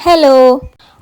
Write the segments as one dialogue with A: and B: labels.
A: Hello.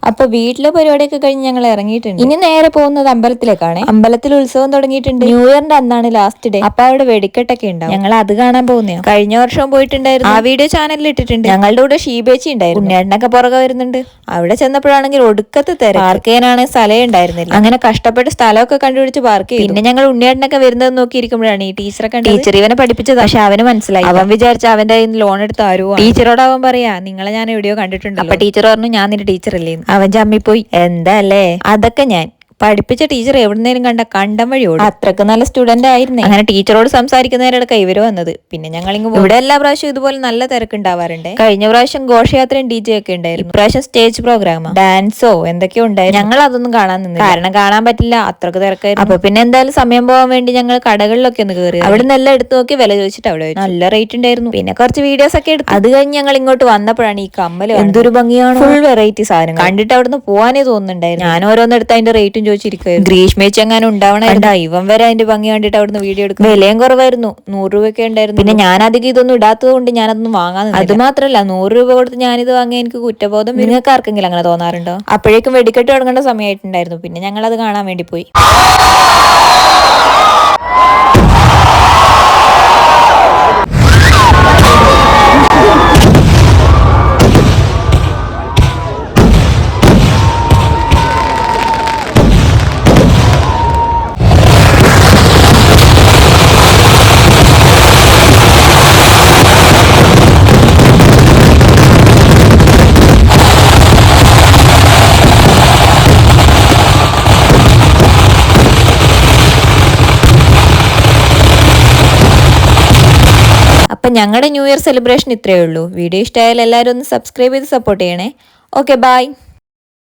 A: അപ്പൊ വീട്ടിലെ പരിപാടിയൊക്കെ കഴിഞ്ഞ് ഞങ്ങൾ ഇറങ്ങിയിട്ടുണ്ട്. ഇനി നേരെ പോകുന്നത് അമ്പലത്തിലേക്കാണ്. അമ്പലത്തിൽ ഉത്സവം തുടങ്ങിയിട്ടുണ്ട്. ന്യൂ ഇയറിന്റെ അന്നാണ് ലാസ്റ്റ് ഡേ. അപ്പൊ അവിടെ വെടിക്കെട്ടൊക്കെ ഉണ്ടാവും. ഞങ്ങൾ അത് കാണാൻ പോകുന്നതാണ്. കഴിഞ്ഞ വർഷവും പോയിട്ടുണ്ടായിരുന്നു. ആ വീഡിയോ ചാനലിൽ ഇട്ടിട്ടുണ്ട്. ഞങ്ങളുടെ കൂടെ ഷീബേച്ചി ഉണ്ടായിരുന്നു. ഉണ്ണേട്ടനൊക്കെ പുറകെ വരുന്നുണ്ട്. അവിടെ ചെന്നപ്പോഴാണെങ്കിൽ ഒടുക്കത്തെ തിരക്ക്. പാർക്ക് ചെയ്യാനാണ് സ്ഥലം ഉണ്ടായിരുന്നില്ല. അങ്ങനെ കഷ്ടപ്പെട്ട് സ്ഥലമൊക്കെ കണ്ടുപിടിച്ച് പാർക്ക് ചെയ്തു. പിന്നെ ഞങ്ങൾ ഉണ്ണിയേട്ടനൊക്കെ വരുന്നത് നോക്കിയിരിക്കുമ്പോഴാണ് ഈ ടീച്ചറൊക്കെ ടീച്ചർ ഇവനെ പഠിപ്പിച്ചത്. പക്ഷെ അവന് മനസ്സിലായി. അവൻ വിചാരിച്ച അവന്റെ കയ്യിൽ നിന്ന് ലോൺ എടുത്ത് ആരോ. ടീച്ചറോട് അവൻ പറയാ, നിങ്ങളെ ഞാൻ എവിടെയോ കണ്ടിട്ടുണ്ട്. അപ്പൊ ടീച്ചർ പറഞ്ഞു, ഞാൻ നിന്റെ ടീച്ചർ അല്ലേ. അവൻ ചമ്മിപ്പോയി. എന്താ അല്ലേ, അതൊക്കെ ഞാൻ പഠിപ്പിച്ച ടീച്ചർ എവിടുന്നേലും കണ്ടം വഴി ഓടും. അത്രക്ക് നല്ല സ്റ്റുഡന്റ് ആയിരുന്നു. അങ്ങനെ ടീച്ചറോട് സംസാരിക്കുന്നതിനിടയ്ക്ക് ഇവര് വന്നത്. പിന്നെ ഞങ്ങൾ ഇവിടെ എല്ലാ പ്രാവശ്യം ഇതുപോലെ നല്ല തിരക്കുണ്ടാവാറുണ്ട്. കഴിഞ്ഞ പ്രാവശ്യം ഘോഷയാത്രയും DJ ഒക്കെ ഉണ്ടായിരുന്നു. ഇപ്രാവശ്യം സ്റ്റേജ് പ്രോഗ്രാമോ ഡാൻസോ എന്തൊക്കെയോ ഉണ്ടായിരുന്നു. ഞങ്ങൾ അതൊന്നും കാണാൻ നിന്നില്ല, കാരണം കാണാൻ പറ്റില്ല, അത്രക്ക് തിരക്കായിരുന്നു. അപ്പൊ പിന്നെ എന്തായാലും സമയം പോകാൻ വേണ്ടി ഞങ്ങൾ കടകളിലൊക്കെ ഒന്ന് കയറി. അവിടെ നിന്ന് എല്ലാം എടുത്തു നോക്കി വില ചോദിച്ചിട്ട് അവിടെ നല്ല റേറ്റ് ഉണ്ടായിരുന്നു. പിന്നെ കുറച്ച് വീഡിയോസ് ഒക്കെ എടുത്തു. അത് കഴിഞ്ഞ് ഞങ്ങൾ ഇങ്ങോട്ട് വന്നപ്പോഴാണ് ഈ കമ്മല്. എന്തൊരു ഭംഗിയാണ്, ഫുൾ വെറൈറ്റി സാധനം. കണ്ടിട്ട് അവിടുന്ന് പോവാനേ തോന്നുന്നുണ്ടായിരുന്നു. ഞാൻ ഓരോന്നെടുത്ത് അതിന്റെ റേറ്റും ചോദിച്ചിരിക്കും. ഗ്രീഷ്മേച്ച് എങ്ങനെ ഉണ്ടാവണ ഇവൻ വരെ അതിന്റെ ഭംഗി കണ്ടിട്ട് അവിടുന്ന് വീഡിയോ എടുക്കും. വിലയും കുറവായിരുന്നു, 100 രൂപയൊക്കെ ഉണ്ടായിരുന്നു. പിന്നെ ഞാൻ അധികം ഇതൊന്നും ഇടാത്തത് കൊണ്ട് ഞാനതൊന്നും വാങ്ങാൻ. അത് മാത്രല്ല 100 രൂപ കൊടുത്ത് ഞാനിത് വാങ്ങിയ എനിക്ക് കുറ്റബോധം. നിങ്ങൾക്ക് ആർക്കെങ്കിലും അങ്ങനെ തോന്നാറുണ്ടോ? അപ്പോഴേക്കും വെടിക്കെട്ട് തുടങ്ങേണ്ട സമയമായിട്ടുണ്ടായിരുന്നു. പിന്നെ ഞങ്ങൾ അത് കാണാൻ വേണ്ടി പോയി. അപ്പം ഞങ്ങളുടെ ന്യൂ ഇയർ സെലിബ്രേഷൻ ഇത്രയേ ഉള്ളൂ. വീഡിയോ ഇഷ്ടമായാൽ എല്ലാവരും ഒന്ന് സബ്സ്ക്രൈബ് ചെയ്ത് സപ്പോർട്ട് ചെയ്യണേ. Okay, by.